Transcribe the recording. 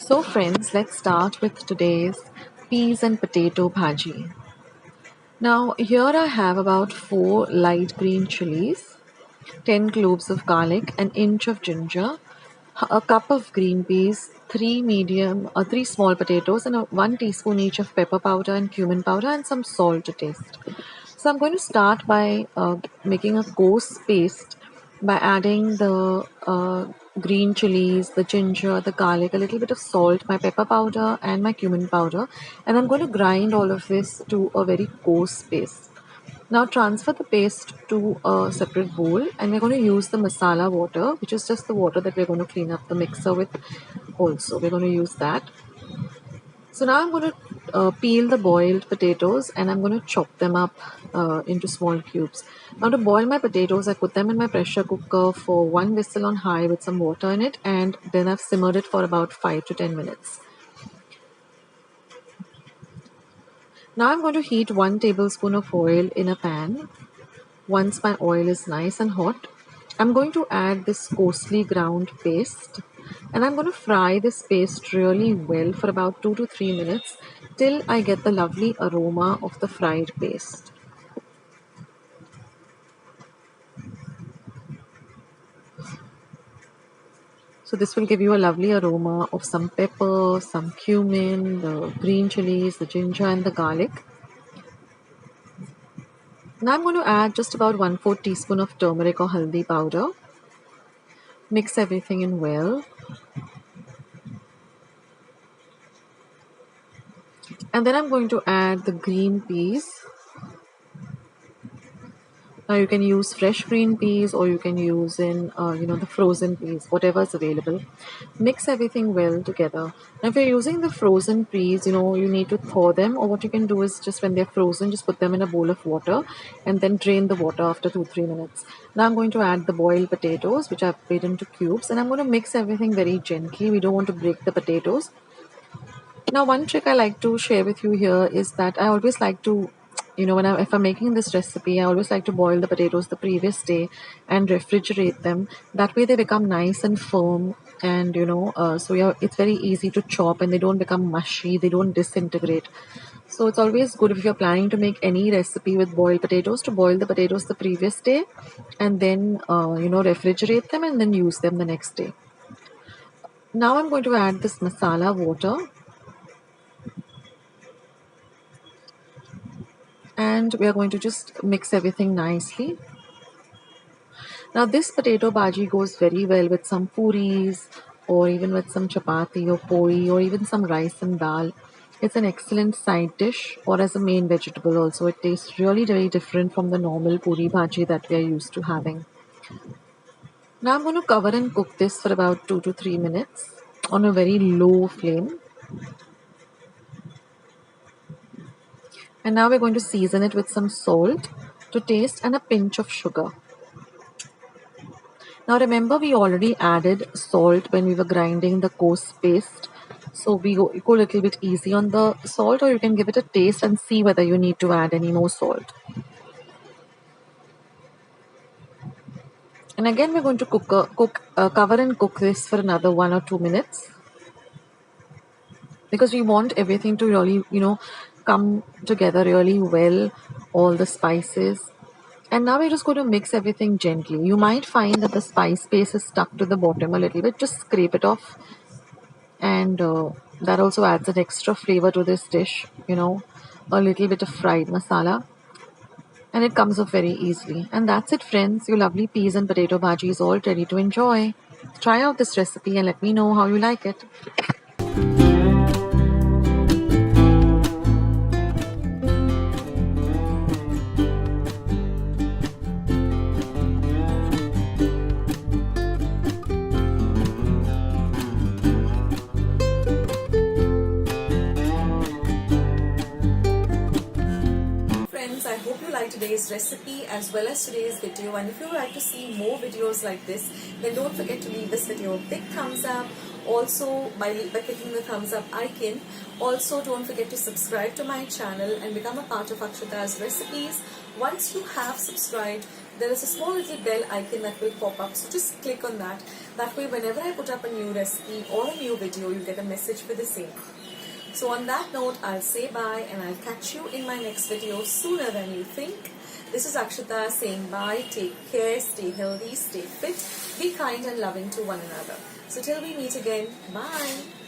So friends, let's start with today's peas and potato bhaji. Now here I have about 4 light green chilies, 10 cloves of garlic, an inch of ginger, a cup of green peas, 3 small potatoes and 1 teaspoon each of pepper powder and cumin powder and some salt to taste. So I'm going to start by making a coarse paste by adding the green chilies, the ginger, the garlic, a little bit of salt, my pepper powder and my cumin powder, and I'm going to grind all of this to a very coarse paste. Now transfer the paste to a separate bowl and we're going to use the masala water, which is just the water that we're going to clean up the mixer with also. We're going to use that. So now I'm going to peel the boiled potatoes and I'm going to chop them up into small cubes. Now to boil my potatoes, I put them in my pressure cooker for 1 whistle on high with some water in it, and then I've simmered it for about 5 to 10 minutes. Now I'm going to heat 1 tablespoon of oil in a pan. Once my oil is nice and hot, I'm going to add this coarsely ground paste and I'm going to fry this paste really well for about 2 to 3 minutes till I get the lovely aroma of the fried paste. So this will give you a lovely aroma of some pepper, some cumin, the green chilies, the ginger and the garlic. Now I'm going to add just about 1/4 teaspoon of turmeric or haldi powder. Mix everything in well. And then I'm going to add the green peas. Now you can use fresh green peas or you can use the frozen peas, whatever is available. Mix everything well together. Now if you're using the frozen peas, you need to thaw them, or what you can do is just when they're frozen, just put them in a bowl of water and then drain the water after 2-3 minutes. Now I'm going to add the boiled potatoes, which I've made into cubes, and I'm going to mix everything very gently. We don't want to break the potatoes. Now, one trick I like to share with you here is that I always like to, if I'm making this recipe, I always like to boil the potatoes the previous day and refrigerate them. That way they become nice and firm, and it's very easy to chop and they don't become mushy, they don't disintegrate. So it's always good if you're planning to make any recipe with boiled potatoes to boil the potatoes the previous day and then, refrigerate them and then use them the next day. Now I'm going to add this masala water. And we are going to just mix everything nicely. Now this potato bhaji goes very well with some puris or even with some chapati or poi or even some rice and dal. It's an excellent side dish or as a main vegetable also. It tastes really very different from the normal puri bhaji that we are used to having. Now I'm going to cover and cook this for about 2 to 3 minutes on a very low flame. And now we're going to season it with some salt to taste and a pinch of sugar. Now remember, we already added salt when we were grinding the coarse paste. So we go a little bit easy on the salt, or you can give it a taste and see whether you need to add any more salt. And again, we're going to cover and cook this for another 1 or 2 minutes. Because we want everything to really, come together really well, all the spices. And now we're just going to mix everything gently. You might find that the spice base is stuck to the bottom a little bit. Just scrape it off. And that also adds an extra flavor to this dish, a little bit of fried masala. And it comes off very easily. And that's it, friends. Your lovely peas and potato bhaji is all ready to enjoy. Try out this recipe and let me know how you like it. Friends, I hope you like today's recipe as well as today's video, and if you would like to see more videos like this, then don't forget to leave this video a big thumbs up. Also, by clicking the thumbs up icon. Also, don't forget to subscribe to my channel and become a part of Akshata's recipes. Once you have subscribed, there is a small little bell icon that will pop up, so just click on that. That way, whenever I put up a new recipe or a new video, you get a message for the same. So on that note, I'll say bye and I'll catch you in my next video sooner than you think. This is Akshita saying bye. Take care, stay healthy, stay fit, be kind and loving to one another. So till we meet again, bye.